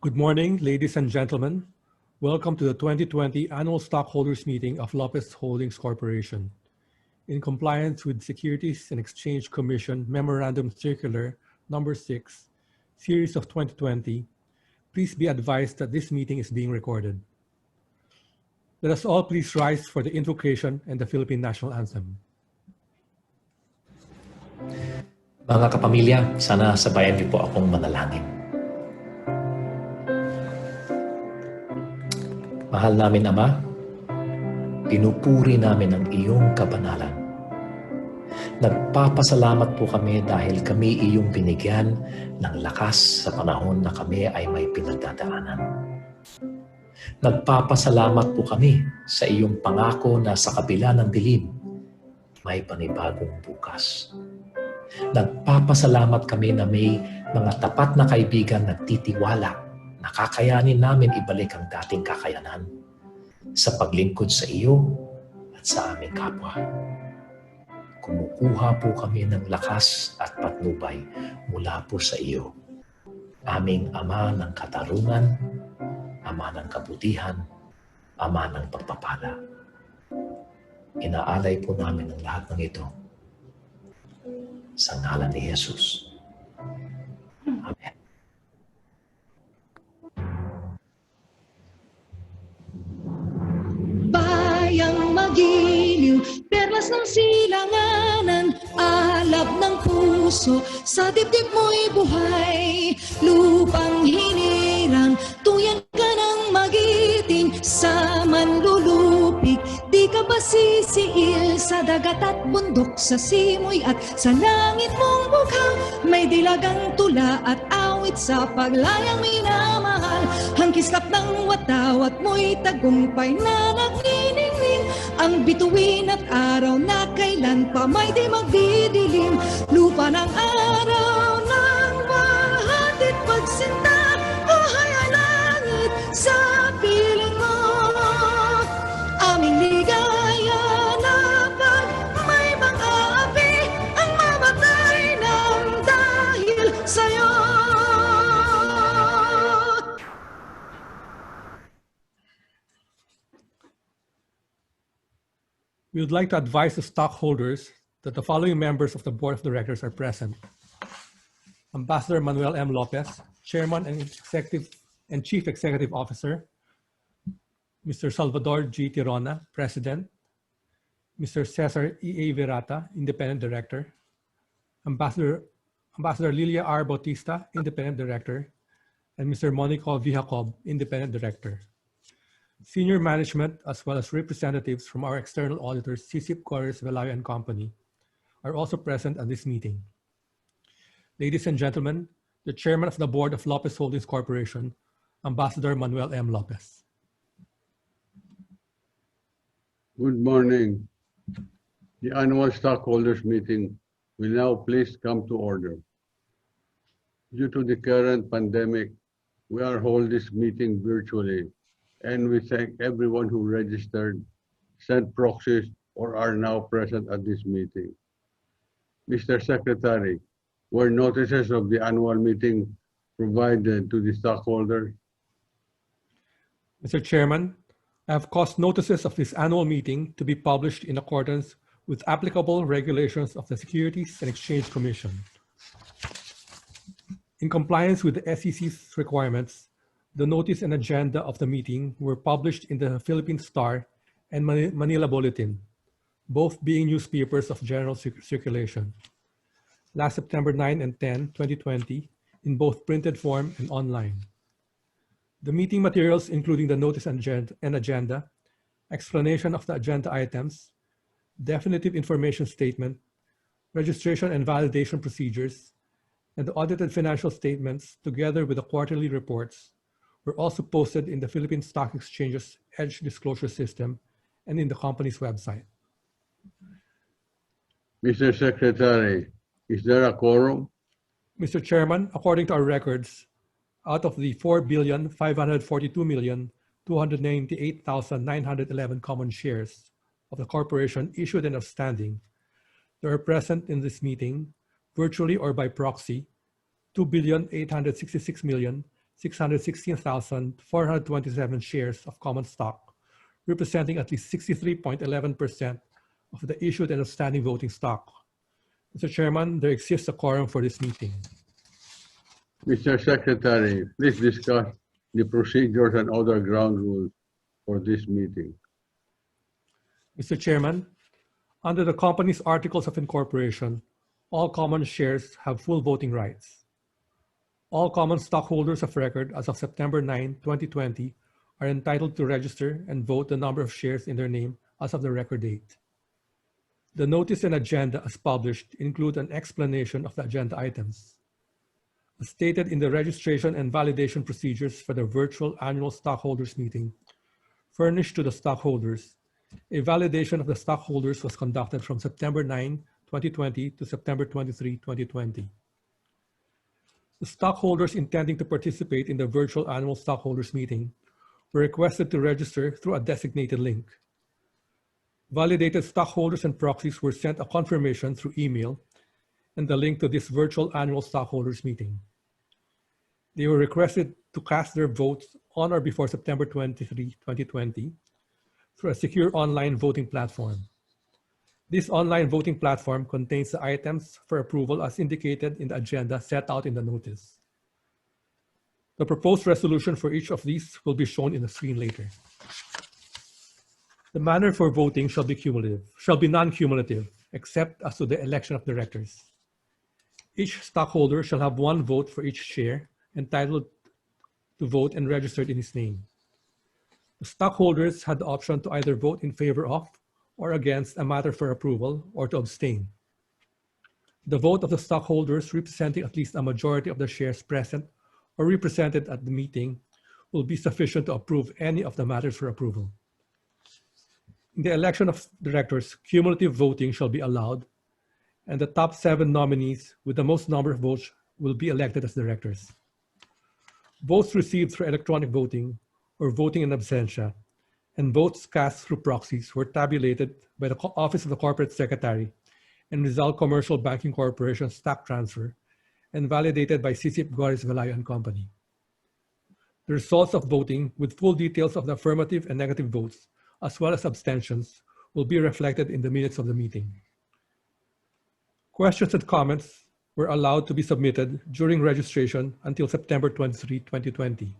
Good morning, ladies and gentlemen. Welcome to the 2020 Annual Stockholders Meeting of Lopez Holdings Corporation. In compliance with Securities and Exchange Commission Memorandum Circular Number 6, Series of 2020, please be advised that this meeting is being recorded. Let us all please rise for the invocation and the Philippine National Anthem. Mga kapamilya, sana sabayan niyo po akong manalangin. Mahal namin Ama, pinupuri namin ang iyong kabanalan. Nagpapasalamat po kami dahil kami iyong binigyan ng lakas sa panahon na kami ay may pinagdadaanan. Nagpapasalamat po kami sa iyong pangako na sa kabila ng dilim, may panibagong bukas. Nagpapasalamat kami na may mga tapat na kaibigan nagtitiwala na kakayanin namin ibalik ang dating kakayanan sa paglingkod sa iyo at sa aming kapwa. Kumukuha po kami ng lakas at patnubay mula po sa iyo, aming Ama ng katarungan, Ama ng kabutihan, Ama ng pagpapala. Inaalay po namin ang lahat ng ito sa ngalan ni Jesus. Amen. Bayang magiliw, perlas ng silanganan, alab ng puso, sa dibdib mo'y buhay. Lupang hinirang, tuyan ka ng magiting, sa manlulupig, di ka ba sisiil sa dagat at bundok, sa simoy at sa langit mong bukhang, may dilagang tula at awit sa paglayang minamahal. Ang kislap ng watawat mo'y tagumpay na nagniningning, ang bituin at araw na kailan pa may di magdidilim. Lupa ng araw ng mahatid pagsinta, buhay ang langit sa piling mo. Aming ligaya na pag may mga api ang mamatay ng dahil sa'yo. We would like to advise the stockholders that the following members of the Board of Directors are present. Ambassador Manuel M. Lopez, Chairman and Chief Executive Officer. Mr. Salvador G. Tirona, President. Mr. Cesar E. A. Virata, Independent Director. Ambassador Lilia R. Bautista, Independent Director. And Mr. Monico V. Jacob, Independent Director. Senior management, as well as representatives from our external auditors, CCIP Quarries Velayo and Company, are also present at this meeting. Ladies and gentlemen, the Chairman of the Board of Lopez Holdings Corporation, Ambassador Manuel M. Lopez. Good morning. The annual stockholders meeting will now please come to order. Due to the current pandemic, we are holding this meeting virtually, and we thank everyone who registered, sent proxies, or are now present at this meeting. Mr. Secretary, were notices of the annual meeting provided to the stockholders? Mr. Chairman, I have caused notices of this annual meeting to be published in accordance with applicable regulations of the Securities and Exchange Commission. In compliance with the SEC's requirements, the notice and agenda of the meeting were published in the Philippine Star and Manila Bulletin, both being newspapers of general circulation, last September 9 and 10, 2020, in both printed form and online. The meeting materials, including the notice and agenda, explanation of the agenda items, definitive information statement, registration and validation procedures, and the audited financial statements, together with the quarterly reports, were also posted in the Philippine Stock Exchange's EDGE disclosure system and in the company's website. Mr. Secretary, is there a quorum? Mr. Chairman, according to our records, out of the 4,542,298,911 common shares of the corporation issued and outstanding, there are present in this meeting, virtually or by proxy, 2,866,000 616,427 shares of common stock, representing at least 63.11% of the issued and outstanding voting stock. Mr. Chairman, there exists a quorum for this meeting. Mr. Secretary, please discuss the procedures and other ground rules for this meeting. Mr. Chairman, under the company's articles of incorporation, all common shares have full voting rights. All common stockholders of record as of September 9, 2020 are entitled to register and vote the number of shares in their name as of the record date. The notice and agenda as published include an explanation of the agenda items. As stated in the registration and validation procedures for the virtual annual stockholders meeting furnished to the stockholders, a validation of the stockholders was conducted from September 9, 2020 to September 23, 2020. The stockholders intending to participate in the virtual annual stockholders meeting were requested to register through a designated link. Validated stockholders and proxies were sent a confirmation through email and the link to this virtual annual stockholders meeting. They were requested to cast their votes on or before September 23, 2020 through a secure online voting platform. This online voting platform contains the items for approval as indicated in the agenda set out in the notice. The proposed resolution for each of these will be shown in the screen later. The manner for voting shall be non-cumulative, except as to the election of directors. Each stockholder shall have one vote for each share entitled to vote and registered in his name. The stockholders had the option to either vote in favor of or against a matter for approval or to abstain. The vote of the stockholders representing at least a majority of the shares present or represented at the meeting will be sufficient to approve any of the matters for approval. In the election of directors, cumulative voting shall be allowed, and the top 7 nominees with the most number of votes will be elected as directors. Votes received through electronic voting or voting in absentia and votes cast through proxies were tabulated by the Office of the Corporate Secretary and Rizal Commercial Banking Corporation stock transfer and validated by CCIP Guaris Velayo and Company. The results of voting with full details of the affirmative and negative votes, as well as abstentions, will be reflected in the minutes of the meeting. Questions and comments were allowed to be submitted during registration until September 23, 2020.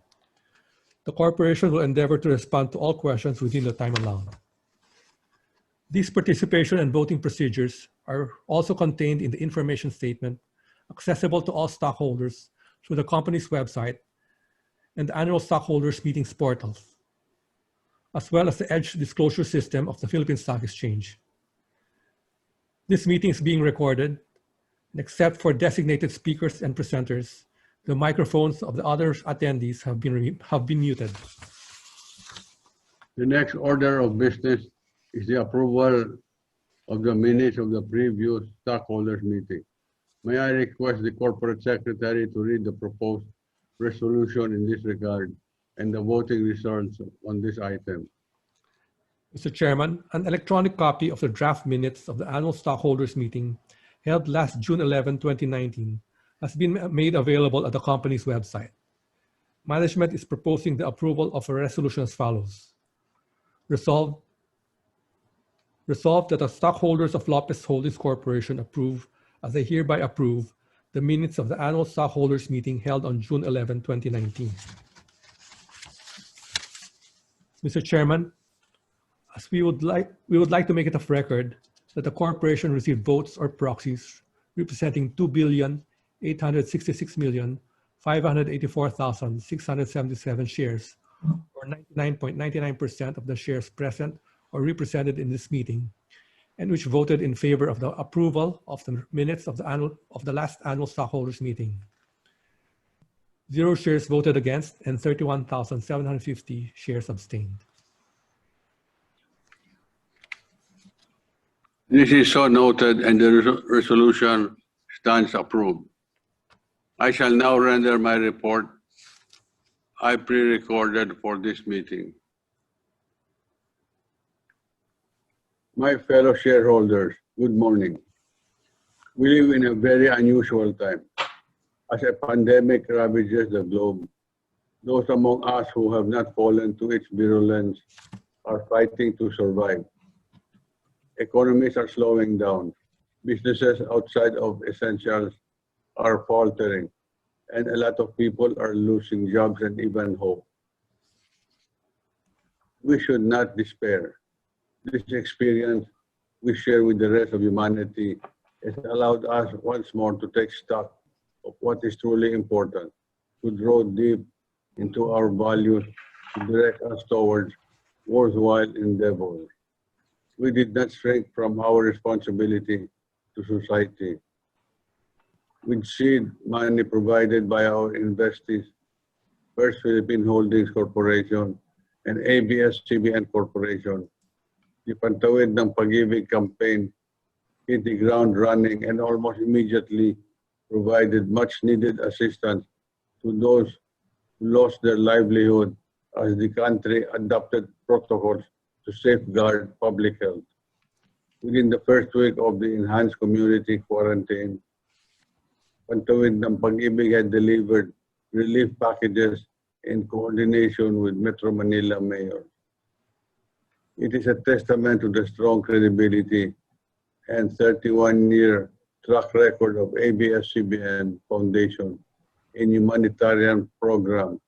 The corporation will endeavor to respond to all questions within the time allowed. These participation and voting procedures are also contained in the information statement accessible to all stockholders through the company's website and the annual stockholders meetings portals, as well as the EDGE disclosure system of the Philippine Stock Exchange. This meeting is being recorded, and except for designated speakers and presenters, the microphones of the other attendees have been muted. The next order of business is the approval of the minutes of the previous stockholders meeting. May I request the corporate secretary to read the proposed resolution in this regard and the voting results on this item. Mr. Chairman, an electronic copy of the draft minutes of the annual stockholders meeting held last June 11, 2019 has been made available at the company's website. Management is proposing the approval of a resolution as follows. Resolved that the stockholders of Lopez Holdings Corporation approve, as they hereby approve, the minutes of the annual stockholders meeting held on June 11, 2019. Mr. Chairman, as we would like to make it of record that the corporation received votes or proxies representing 2,866,584,677 shares, or 99.99% of the shares present or represented in this meeting, and which voted in favor of the approval of the minutes of the last annual stockholders meeting. 0 shares voted against and 31,750 shares abstained. This is so noted, and the resolution stands approved. I shall now render my report I pre-recorded for this meeting. My fellow shareholders, good morning. We live in a very unusual time. As a pandemic ravages the globe, Those among us who have not fallen to its virulence are fighting to survive. Economies are slowing down. Businesses outside of essentials are faltering, and a lot of people are losing jobs and even hope. We should not despair. This experience we share with the rest of humanity has allowed us once more to take stock of what is truly important, to draw deep into our values, to direct us towards worthwhile endeavors. We did not shrink from our responsibility to society. With seed money provided by our investees, First Philippine Holdings Corporation and ABS-CBN Corporation, the Pantawid ng Pag-ibig campaign hit the ground running and almost immediately provided much-needed assistance to those who lost their livelihood as the country adopted protocols to safeguard public health. Within the first week of the enhanced community quarantine, Pantawid ng Pag-ibig had delivered relief packages in coordination with Metro Manila Mayor. It is a testament to the strong credibility and 31-year track record of ABS-CBN Foundation in humanitarian programs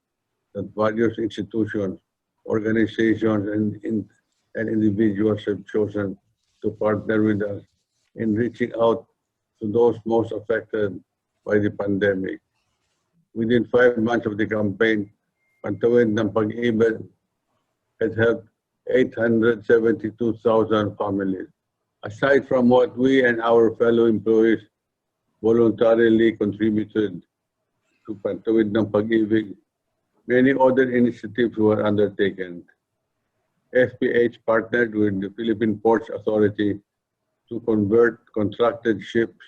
that various institutions, organizations, and individuals have chosen to partner with us in reaching out to those most affected by the pandemic. Within 5 months of the campaign, Pantawid ng Pag-ibig has helped 872,000 families. Aside from what we and our fellow employees voluntarily contributed to Pantawid ng Pag-ibig, many other initiatives were undertaken. FPH partnered with the Philippine Ports Authority to convert contracted ships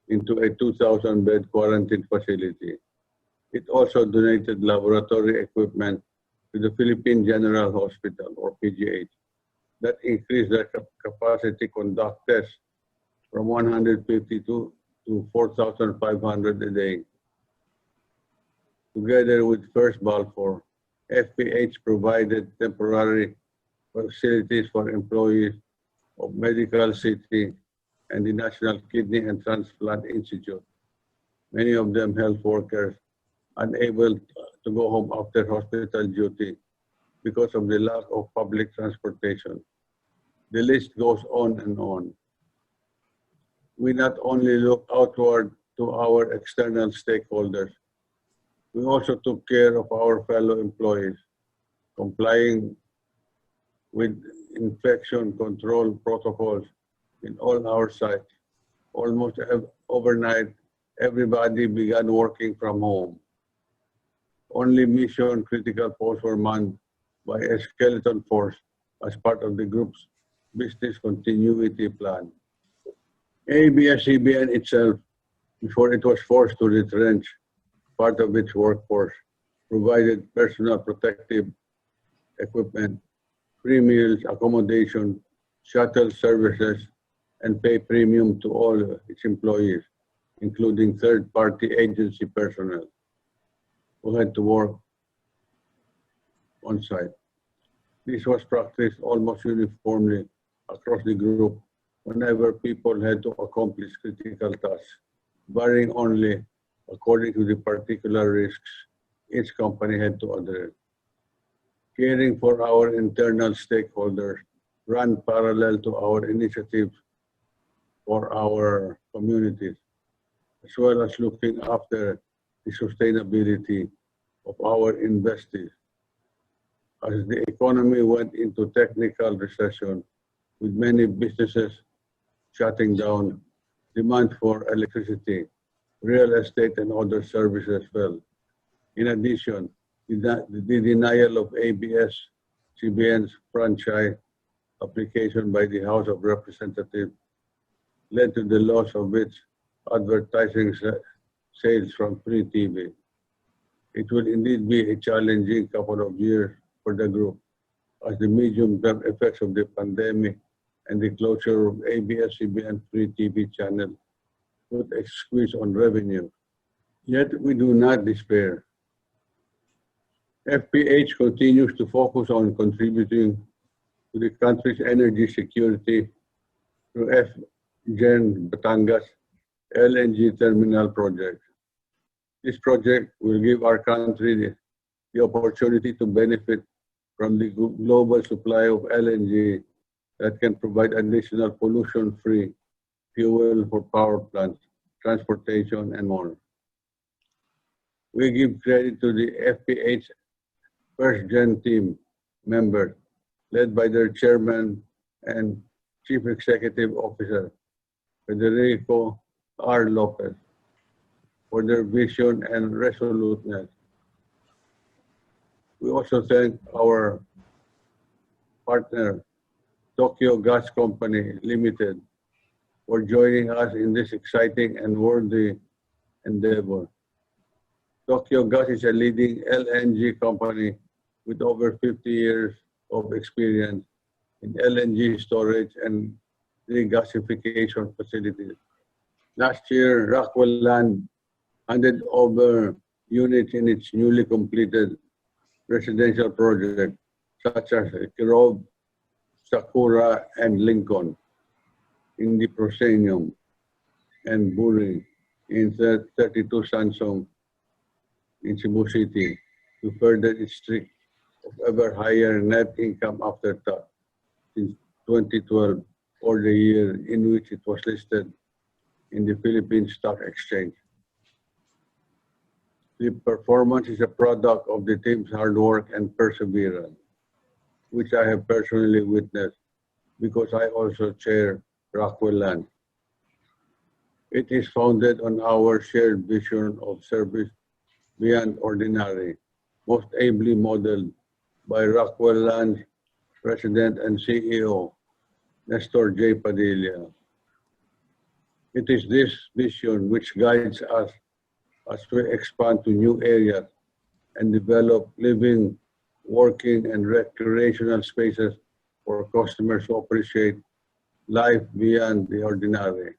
into a 2,000-bed quarantine facility. It also donated laboratory equipment to the Philippine General Hospital, or PGH, that increased their capacity to conduct tests from 152 to 4,500 a day. Together with First Balfour, FPH provided temporary facilities for employees of Medical City and the National Kidney and Transplant Institute, many of them health workers unable to go home after hospital duty because of the lack of public transportation. The list goes on and on. We not only look outward to our external stakeholders, we also took care of our fellow employees, complying with infection control protocols in all our sites. Almost overnight, everybody began working from home. Only mission critical posts were manned by a skeleton force as part of the group's business continuity plan. ABS-CBN itself, before it was forced to retrench part of its workforce, provided personal protective equipment, free meals, accommodation, shuttle services, and pay premium to all its employees, including third-party agency personnel who had to work on site. This was practiced almost uniformly across the group whenever people had to accomplish critical tasks, varying only according to the particular risks each company had to address. Caring for our internal stakeholders ran parallel to our initiatives for our communities, as well as looking after the sustainability of our investees. As the economy went into technical recession, with many businesses shutting down, demand for electricity, real estate, and other services fell. In addition, the denial of ABS-CBN's franchise application by the House of Representatives led to the loss of its advertising sales from free TV. It will indeed be a challenging couple of years for the group as the medium-term effects of the pandemic and the closure of ABS-CBN free TV channel put a squeeze on revenue. Yet we do not despair. FPH continues to focus on contributing to the country's energy security through FGen Batangas LNG terminal project. This project will give our country the opportunity to benefit from the global supply of LNG that can provide additional pollution-free fuel for power plants, transportation, and more. We give credit to the FPH first-gen team members, led by their chairman and chief executive officer, Federico R. Lopez, for their vision and resoluteness. We also thank our partner, Tokyo Gas Company Limited, for joining us in this exciting and worthy endeavor. Tokyo Gas is a leading LNG company with over 50 years of experience in LNG storage and regasification facilities. Last year, Rockwell Land handed over units in its newly completed residential project, such as Kirov, Sakura, and Lincoln, in the Proscenium and Buri in 32 Sansong in Cebu City, to further its streak of ever higher net income after tax since 2012, or the year in which it was listed in the Philippine Stock Exchange. The performance is a product of the team's hard work and perseverance, which I have personally witnessed because I also chair Rockwell Land. It is founded on our shared vision of service beyond ordinary, most ably modeled by Rockwell Land's President and CEO, Nestor J. Padilla. It is this vision which guides us as we expand to new areas and develop living, working, and recreational spaces for customers who appreciate life beyond the ordinary.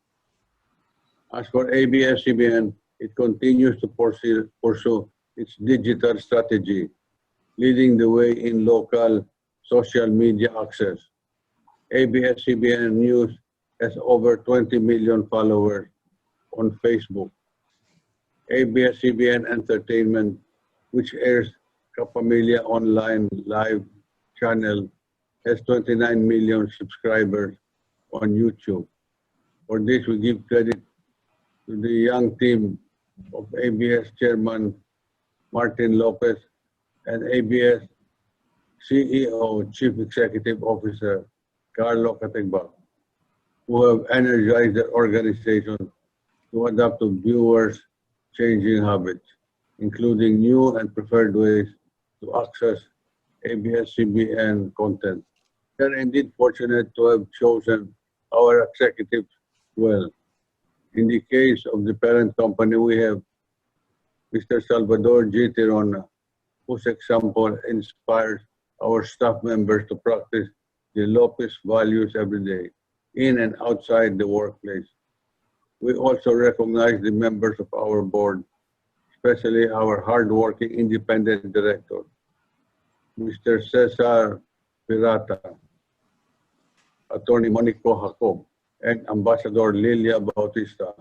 As for ABS-CBN, it continues to pursue its digital strategy, leading the way in local social media access. ABS-CBN News has over 20 million followers on Facebook. ABS-CBN Entertainment, which airs Kapamilya Online Live channel, has 29 million subscribers on YouTube. For this, we give credit to the young team of ABS Chairman Martin Lopez and ABS CEO, Chief Executive Officer Carlo Categba, who have energized their organization to adapt to viewers' changing habits, including new and preferred ways to access ABS-CBN content. We are indeed fortunate to have chosen our executives well. In the case of the parent company, we have Mr. Salvador G. Tirona, whose example inspires our staff members to practice the Lopez values every day, in and outside the workplace. We also recognize the members of our board, especially our hardworking independent director, Mr. Cesar Pirata, Attorney Monico Jacob, and Ambassador Lilia Bautista.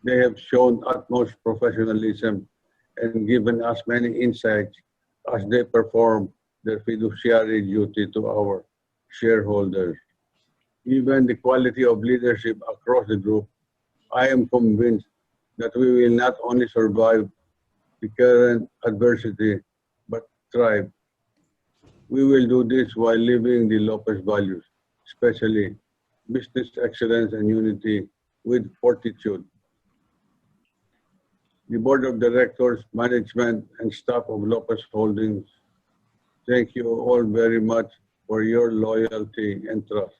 They have shown utmost professionalism and given us many insights as they perform their fiduciary duty to our shareholders. Given the quality of leadership across the group, I am convinced that we will not only survive the current adversity, but thrive. We will do this while living the Lopez values, especially business excellence and unity with fortitude. The Board of Directors, management, and staff of Lopez Holdings, thank you all very much for your loyalty and trust.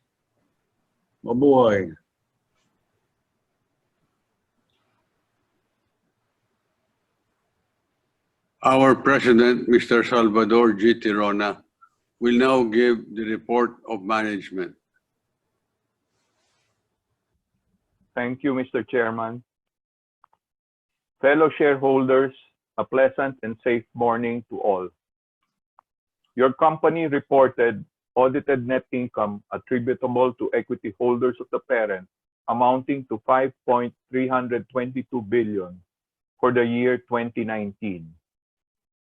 Mabuhay! Our President, Mr. Salvador G. Tirona, will now give the report of management. Thank you, Mr. Chairman. Fellow shareholders, A pleasant and safe morning to all. Your company reported audited net income attributable to equity holders of the parent amounting to 5.322 billion for the year 2019.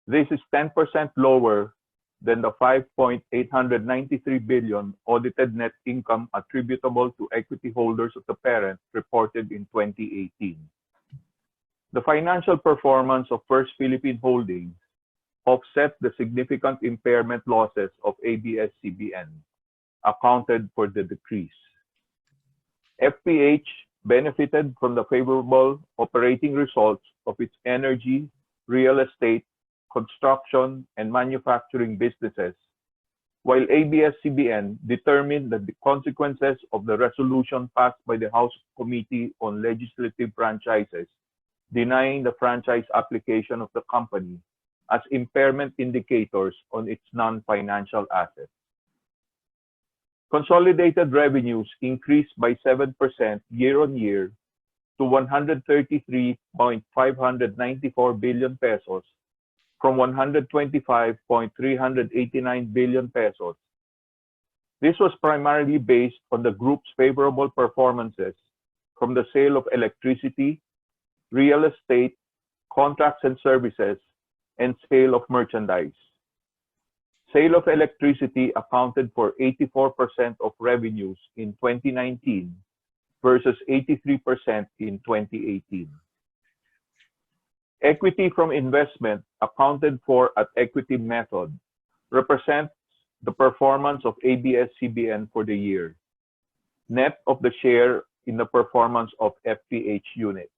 This is 10% lower than the 5.893 billion audited net income attributable to equity holders of the parent reported in 2018. The financial performance of First Philippine Holdings offset the significant impairment losses of ABS-CBN, accounted for the decrease. FPH benefited from the favorable operating results of its energy, real estate, construction, and manufacturing businesses, while ABS-CBN determined that the consequences of the resolution passed by the House Committee on Legislative Franchises denying the franchise application of the company as impairment indicators on its non-financial assets. Consolidated revenues increased by 7% year-on-year to 133.594 billion pesos from 125.389 billion pesos. This was primarily based on the group's favorable performances from the sale of electricity, real estate, contracts and services, and sale of merchandise. Sale of electricity accounted for 84% of revenues in 2019 versus 83% in 2018. Equity from investment accounted for at equity method represents the performance of ABS-CBN for the year, net of the share in the performance of FPH units.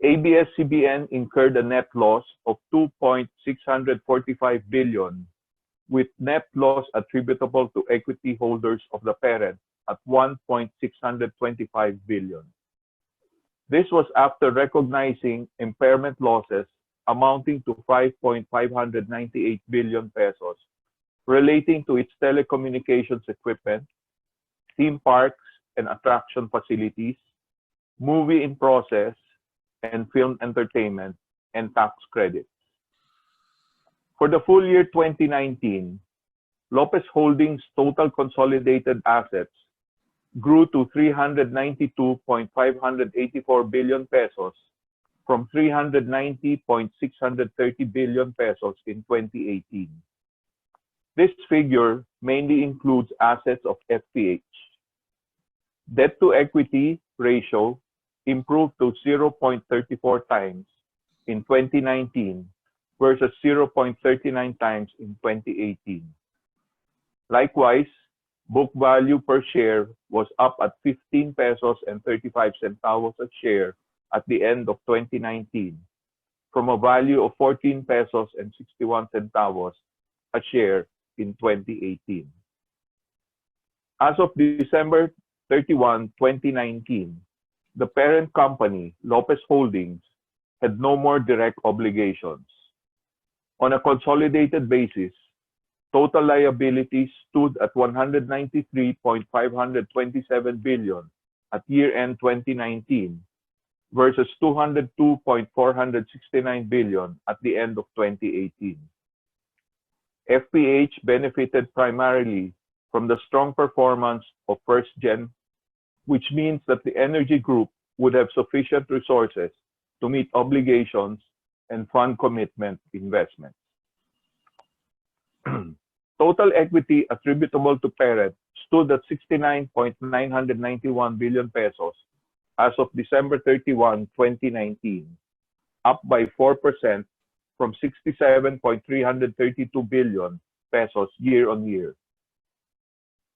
ABS-CBN incurred a net loss of 2.645 billion, with net loss attributable to equity holders of the parent at 1.625 billion. This was after recognizing impairment losses amounting to 5.598 billion pesos relating to its telecommunications equipment, theme parks and attraction facilities, movie in process, and film entertainment, and tax credits. For the full year 2019, Lopez Holdings' total consolidated assets grew to 392.584 billion pesos from 390.630 billion pesos in 2018. This figure mainly includes assets of FPH. Debt-to-equity ratio improved to 0.34 times in 2019 versus 0.39 times in 2018. Likewise, book value per share was up at 15 pesos and 35 centavos a share at the end of 2019 from a value of 14 pesos and 61 centavos a share in 2018. As of December 31, 2019, the parent company, Lopez Holdings, had no more direct obligations. On a consolidated basis, total liabilities stood at 193.527 billion at year-end 2019 versus 202.469 billion at the end of 2018. FPH benefited primarily from the strong performance of First Gen, which means that the energy group would have sufficient resources to meet obligations and fund commitment investments. Total equity attributable to parent stood at 69.991 billion pesos as of December 31, 2019, up by 4% from 67.332 billion pesos year-on-year.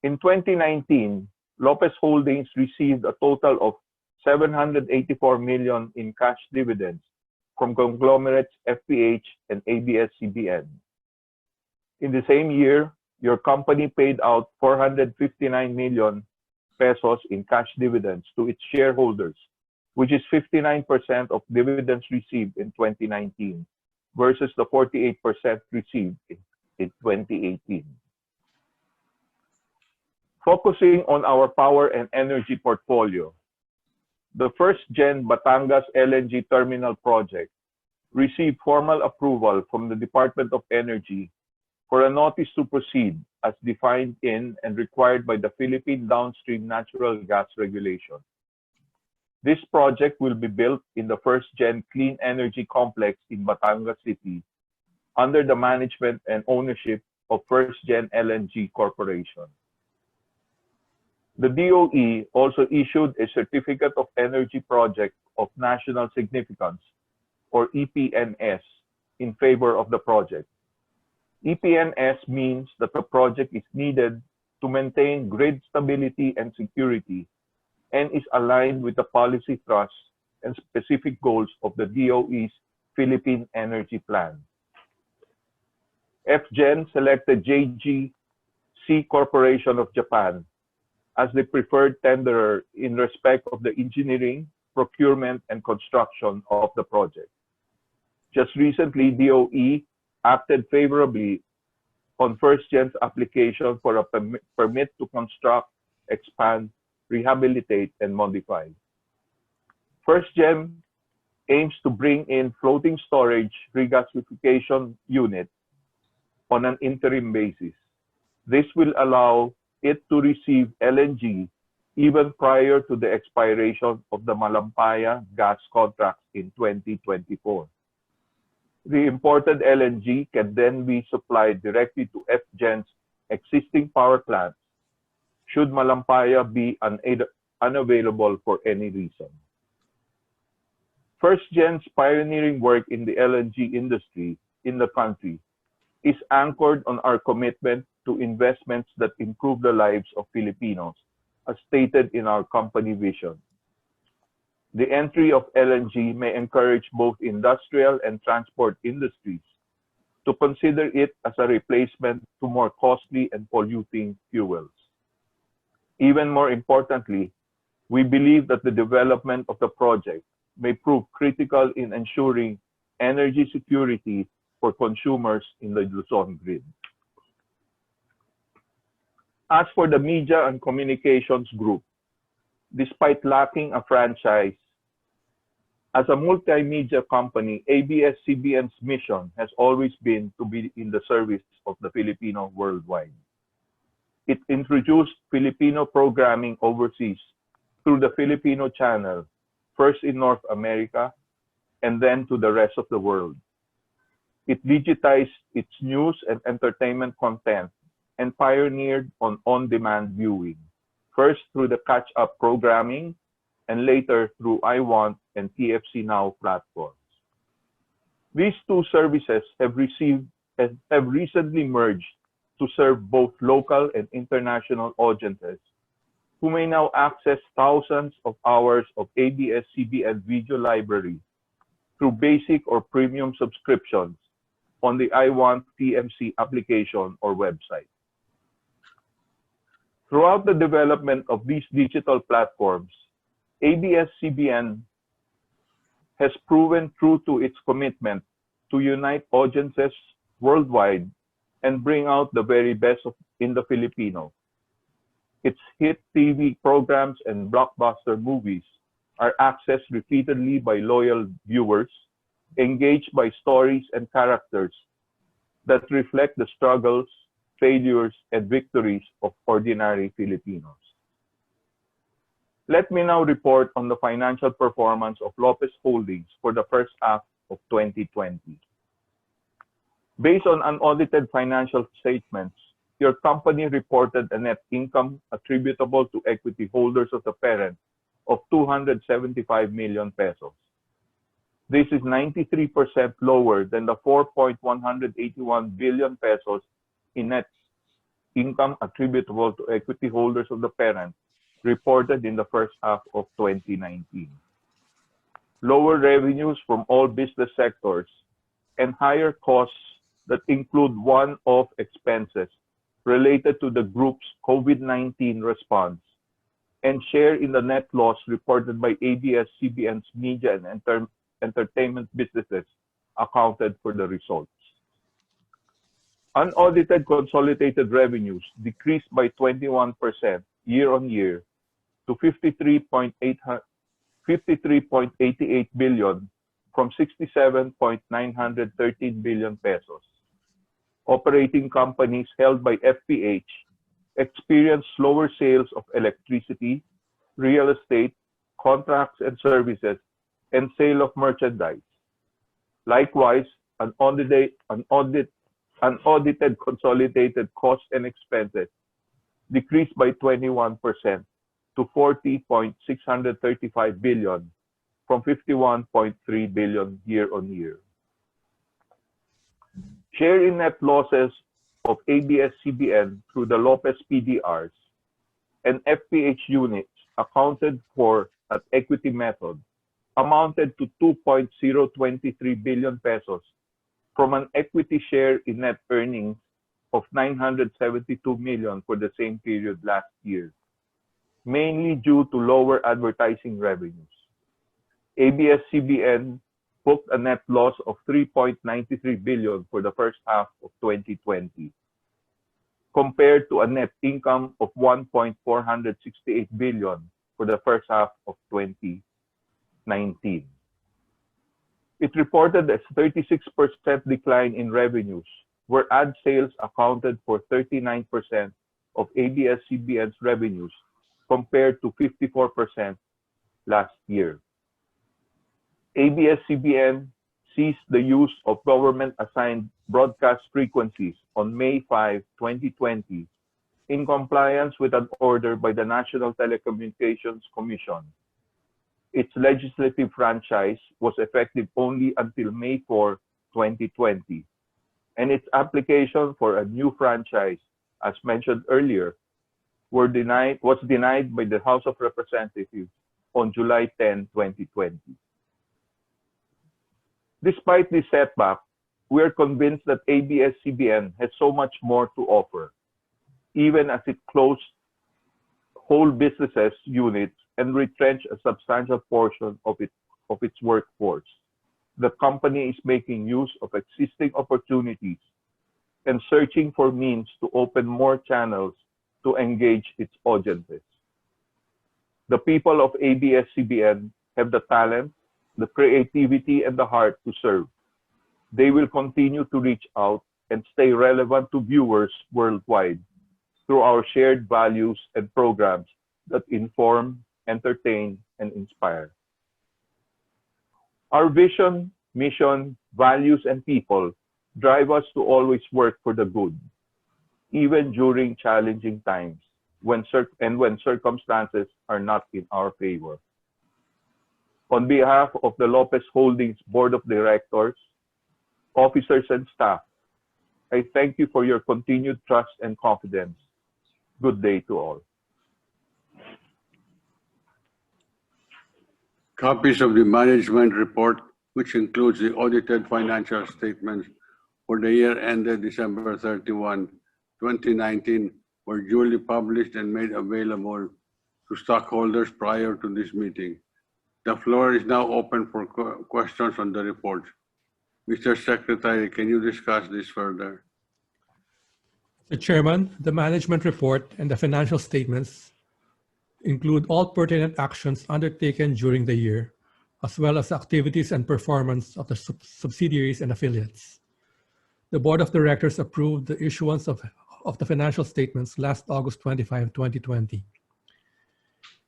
In 2019, Lopez Holdings received a total of 784 million in cash dividends from conglomerates FPH and ABS-CBN. In the same year, your company paid out 459 million pesos in cash dividends to its shareholders, which is 59% of dividends received in 2019 versus the 48% received in 2018. Focusing on our power and energy portfolio, the First Gen Batangas LNG Terminal project received formal approval from the Department of Energy for a notice to proceed as defined in and required by the Philippine Downstream Natural Gas Regulation. This project will be built in the first-gen clean energy complex in Batangas City under the management and ownership of First-Gen LNG Corporation. The DOE also issued a Certificate of Energy Project of National Significance, or EPNS, in favor of the project. EPNS means that the project is needed to maintain grid stability and security and is aligned with the policy thrust and specific goals of the DOE's Philippine Energy Plan. FGen selected JGC Corporation of Japan as the preferred tenderer in respect of the engineering, procurement, and construction of the project. Just recently, DOE acted favorably on FirstGen's application for a permit to construct, expand, rehabilitate, and modify. FirstGen aims to bring in floating storage regasification unit on an interim basis. This will allow it to receive LNG even prior to the expiration of the Malampaya gas contracts in 2024. The imported LNG can then be supplied directly to FGen's existing power plants should Malampaya be unavailable for any reason. FirstGen's pioneering work in the LNG industry in the country is anchored on our commitment to investments that improve the lives of Filipinos, as stated in our company vision. The entry of LNG may encourage both industrial and transport industries to consider it as a replacement to more costly and polluting fuels. Even more importantly, we believe that the development of the project may prove critical in ensuring energy security for consumers in the Luzon grid. As for the Media and Communications Group, despite lacking a franchise, as a multimedia company, ABS-CBN's mission has always been to be in the service of the Filipino worldwide. It introduced Filipino programming overseas through the Filipino channel, first in North America, and then to the rest of the world. It digitized its news and entertainment content and pioneered on-demand viewing, first through the catch-up programming and later through iWant and TFC Now platforms. These two services have recently merged to serve both local and international audiences who may now access thousands of hours of ABS-CBN video library through basic or premium subscriptions on the iWant TMC application or website. Throughout the development of these digital platforms, ABS-CBN has proven true to its commitment to unite audiences worldwide and bring out the very best in the Filipino. Its hit TV programs and blockbuster movies are accessed repeatedly by loyal viewers, engaged by stories and characters that reflect the struggles, failures, and victories of ordinary Filipinos. Let me now report on the financial performance of Lopez Holdings for the first half of 2020. Based on unaudited financial statements, your company reported a net income attributable to equity holders of the parent of 275 million pesos. This is 93% lower than the 4.181 billion pesos in net income attributable to equity holders of the parent reported in the first half of 2019. Lower revenues from all business sectors and higher costs that include one-off expenses related to the group's COVID-19 response and share in the net loss reported by ABS-CBN's media and entertainment businesses accounted for the results. Unaudited consolidated revenues decreased by 21% year-on-year to 53.88 billion from 67.913 billion pesos. Operating companies held by FPH experienced slower sales of electricity, real estate, contracts and services, and sale of merchandise. Likewise, unaudited consolidated costs and expenses decreased by 21% to 40.635 billion from 51.3 billion year-on-year. Share in net losses of ABS-CBN through the Lopez PDRs and FPH units accounted for at equity method amounted to 2.023 billion pesos from an equity share in net earnings of 972 million for the same period last year, mainly due to lower advertising revenues. ABS-CBN booked a net loss of 3.93 billion for the first half of 2020, compared to a net income of 1.468 billion for the first half of 2019. It reported a 36% decline in revenues, where ad sales accounted for 39% of ABS-CBN's revenues compared to 54% last year. ABS-CBN ceased the use of government-assigned broadcast frequencies on May 5, 2020, in compliance with an order by the National Telecommunications Commission. Its legislative franchise was effective only until May 4, 2020, and its application for a new franchise, as mentioned earlier, was denied by the House of Representatives on July 10, 2020. Despite this setback, we are convinced that ABS-CBN has so much more to offer, even as it closed whole businesses units and retrenched a substantial portion of its workforce. The company is making use of existing opportunities and searching for means to open more channels to engage its audiences. The people of ABS-CBN have the talent, the creativity, and the heart to serve. They will continue to reach out and stay relevant to viewers worldwide through our shared values and programs that inform, entertain, and inspire. Our vision, mission, values, and people drive us to always work for the good, even during challenging times when circumstances are not in our favor. On behalf of the Lopez Holdings Board of Directors, officers, and staff, I thank you for your continued trust and confidence. Good day to all. Copies of the management report, which includes the audited financial statements for the year ended December 31, 2019, were duly published and made available to stockholders prior to this meeting. The floor is now open for questions on the report. Mr. Secretary, can you discuss this further? Mr. Chairman, the management report and the financial statements include all pertinent actions undertaken during the year, as well as activities and performance of the subsidiaries and affiliates. The Board of Directors approved the issuance of the financial statements last August 25, 2020.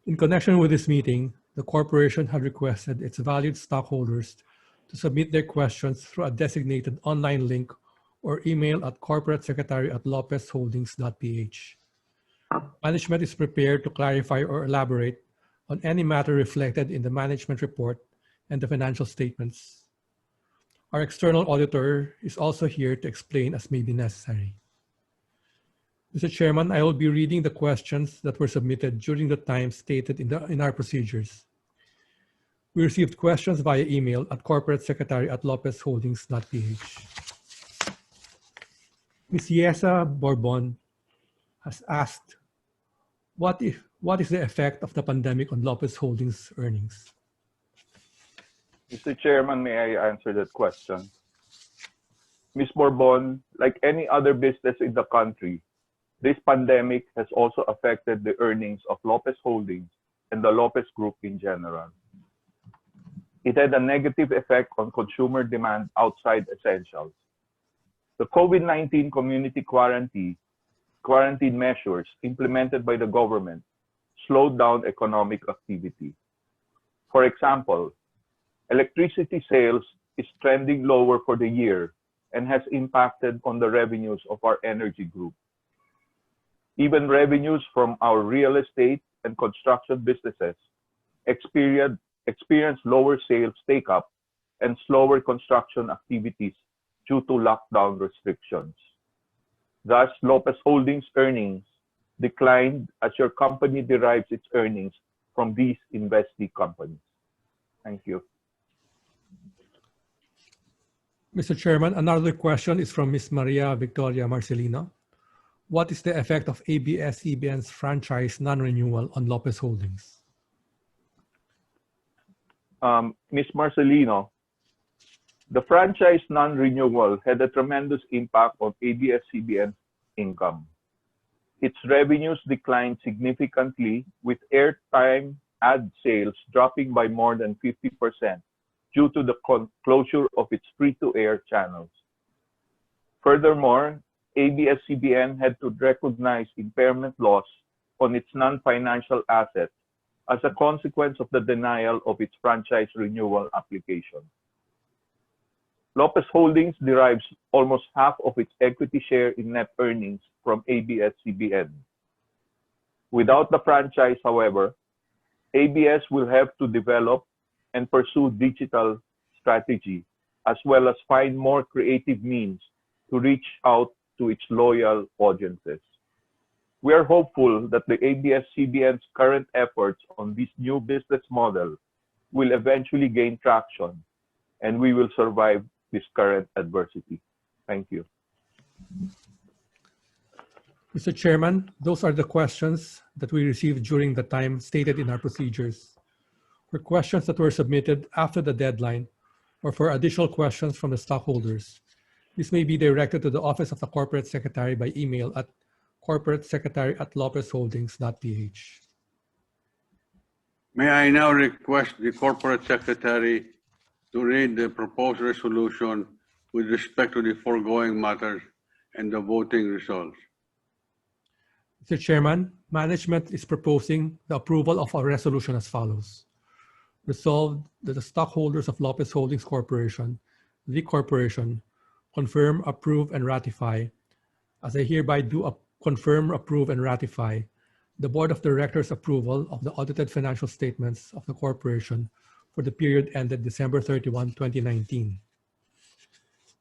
In connection with this meeting, the corporation had requested its valued stockholders to submit their questions through a designated online link or email at corporatesecretary@lopezholdings.ph. Management is prepared to clarify or elaborate on any matter reflected in the management report and the financial statements. Our external auditor is also here to explain as may be necessary. Mr. Chairman, I will be reading the questions that were submitted during the time stated in our procedures. We received questions via email at corporatesecretary@lopezholdings.ph. Ms. Yesa Borbon has asked, what is the effect of the pandemic on Lopez Holdings earnings? Mr. Chairman, may I answer that question? Ms. Borbon, like any other business in the country, this pandemic has also affected the earnings of Lopez Holdings and the Lopez Group in general. It had a negative effect on consumer demand outside essentials. The COVID-19 community quarantine measures implemented by the government slowed down economic activity. For example, electricity sales is trending lower for the year and has impacted on the revenues of our energy group. Even revenues from our real estate and construction businesses experienced lower sales take-up and slower construction activities due to lockdown restrictions. Thus, Lopez Holdings' earnings declined as your company derives its earnings from these investee companies. Thank you. Mr. Chairman, another question is from Ms. Maria Victoria Marcelino. What is the effect of ABS-CBN's franchise non-renewal on Lopez Holdings? Ms. Marcelino, the franchise non-renewal had a tremendous impact on ABS-CBN's income. Its revenues declined significantly, with airtime ad sales dropping by more than 50% due to the closure of its free-to-air channels. Furthermore, ABS-CBN had to recognize impairment loss on its non-financial assets as a consequence of the denial of its franchise renewal application. Lopez Holdings derives almost half of its equity share in net earnings from ABS-CBN. Without the franchise, however, ABS will have to develop and pursue digital strategy, as well as find more creative means to reach out to its loyal audiences. We are hopeful that the ABS-CBN's current efforts on this new business model will eventually gain traction, and we will survive this current adversity. Thank you. Mr. Chairman, those are the questions that we received during the time stated in our procedures. For questions that were submitted after the deadline or for additional questions from the stockholders, this may be directed to the Office of the Corporate Secretary by email at corporatesecretary@lopezholdings.ph. May I now request the Corporate Secretary to read the proposed resolution with respect to the foregoing matters and the voting results. Mr. Chairman, management is proposing the approval of a resolution as follows. Resolved that the stockholders of Lopez Holdings Corporation, the corporation, confirm, approve, and ratify, as I hereby do confirm, approve, and ratify the Board of Directors' approval of the audited financial statements of the corporation for the period ended December 31, 2019.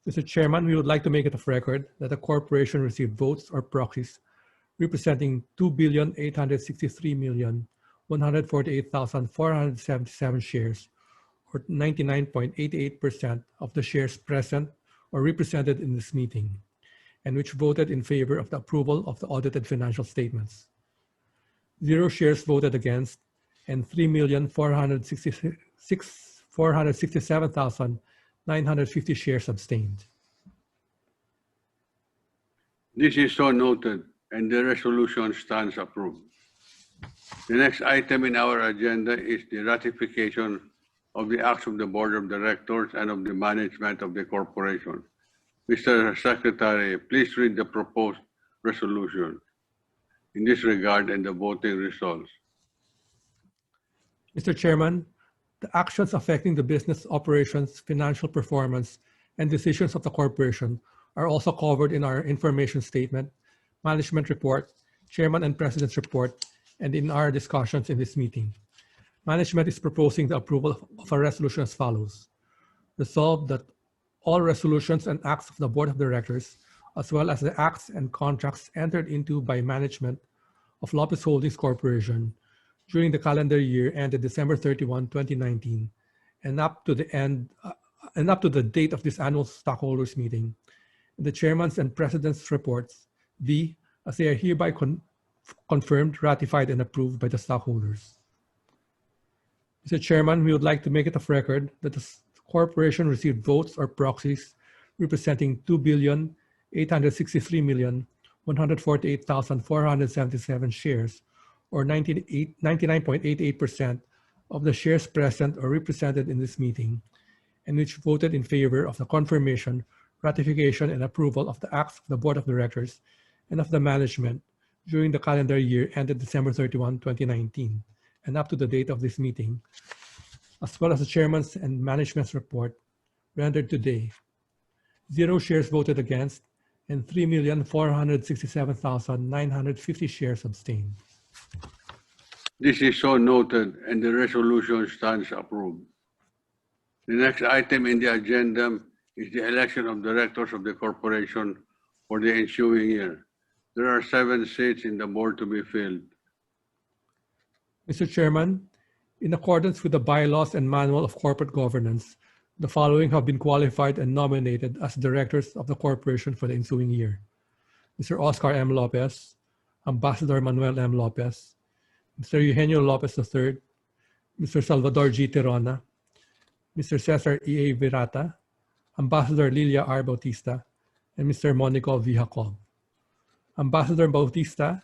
Mr. Chairman, we would like to make it of record that the corporation received votes or proxies representing 2,863,148,477 shares, or 99.88% of the shares present or represented in this meeting, and which voted in favor of the approval of the audited financial statements. 0 shares voted against, and 3,467,950 shares abstained. This is so noted, and the resolution stands approved. The next item in our agenda is the ratification of the acts of the Board of Directors and of the management of the corporation. Mr. Secretary, please read the proposed resolution in this regard and the voting results. Mr. Chairman, the actions affecting the business operations, financial performance, and decisions of the corporation are also covered in our information statement, management report, Chairman and President's report, and in our discussions in this meeting. Management is proposing the approval of a resolution as follows. Resolved that all resolutions and acts of the Board of Directors, as well as the acts and contracts entered into by management of Lopez Holdings Corporation during the calendar year ended December 31, 2019, and up to the date of this annual stockholders meeting, the Chairman's and President's reports be as they are hereby confirmed, ratified, and approved by the stockholders. Mr. Chairman, we would like to make it of record that the corporation received votes or proxies representing 2,863,148,477 shares, or 99.88% of the shares present or represented in this meeting, and which voted in favor of the confirmation, ratification, and approval of the acts of the Board of Directors and of the management during the calendar year ended December 31, 2019, and up to the date of this meeting, as well as the Chairman's and Management's report rendered today. 0 shares voted against, and 3,467,950 shares abstained. This is so noted, and the resolution stands approved. The next item in the agenda is the election of directors of the corporation for the ensuing year. There are 7 seats in the board to be filled. Mr. Chairman, in accordance with the bylaws and manual of corporate governance, the following have been qualified and nominated as directors of the corporation for the ensuing year: Mr. Oscar M. Lopez, Ambassador Manuel M. Lopez, Mr. Eugenio Lopez III, Mr. Salvador G. Tirona, Mr. Cesar E. A. Virata, Ambassador Lilia R. Bautista, and Mr. Monico V. Jacob. Ambassador Bautista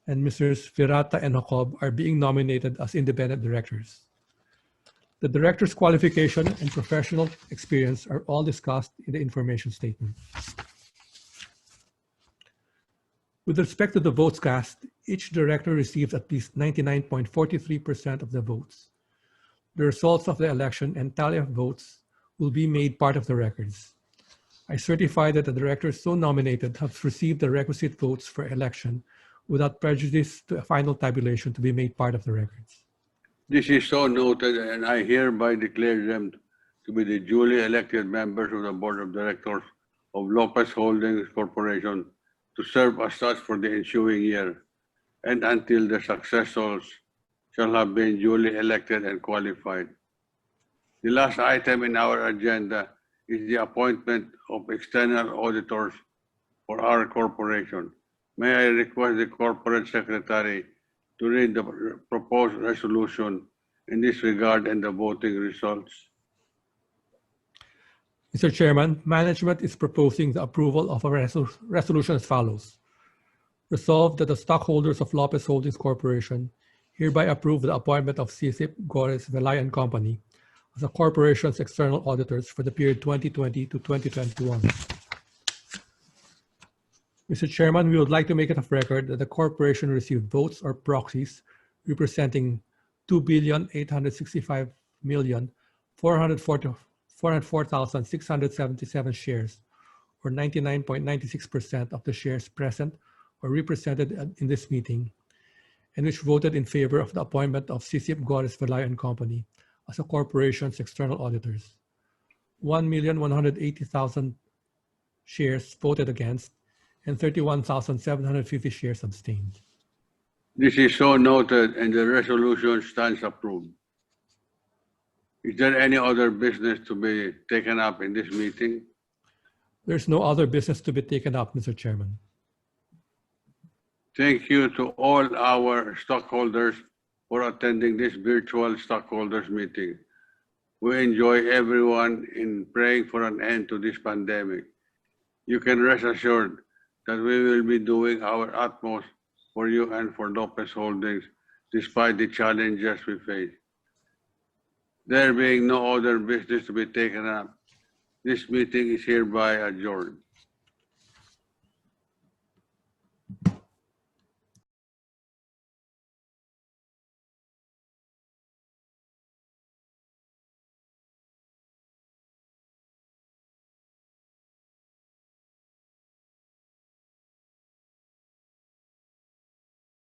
and Mrs. Virata and Jacob are being nominated as independent directors. The director's qualification and professional experience are all discussed in the information statement. With respect to the votes cast, each director received at least 99.43% of the votes. The results of the election and tally of votes will be made part of the records. I certify that the directors so nominated have received the requisite votes for election without prejudice to a final tabulation to be made part of the records. This is so noted, and I hereby declare them to be the duly elected members of the Board of Directors of Lopez Holdings Corporation to serve as such for the ensuing year and until their successors shall have been duly elected and qualified. The last item in our agenda is the appointment of external auditors for our corporation. May I request the Corporate Secretary to read the proposed resolution in this regard and the voting results? Mr. Chairman, management is proposing the approval of a resolution as follows. Resolved that the stockholders of Lopez Holdings Corporation hereby approve the appointment of CSIP, Gores, Velay & Company as the corporation's external auditors for the period 2020 to 2021. Mr. Chairman, we would like to make it of record that the corporation received votes or proxies representing 2,865,404,677 shares, or 99.96% of the shares present or represented in this meeting, and which voted in favor of the appointment of CSIP, Gores, Velay & Company as the corporation's external auditors. 1,180,000 shares voted against, and 31,750 shares abstained. This is so noted, and the resolution stands approved. Is there any other business to be taken up in this meeting? There's no other business to be taken up, Mr. Chairman. Thank you to all our stockholders for attending this virtual stockholders meeting. We enjoy everyone in praying for an end to this pandemic. You can rest assured that we will be doing our utmost for you and for Lopez Holdings despite the challenges we face. There being no other business to be taken up, this meeting is hereby adjourned.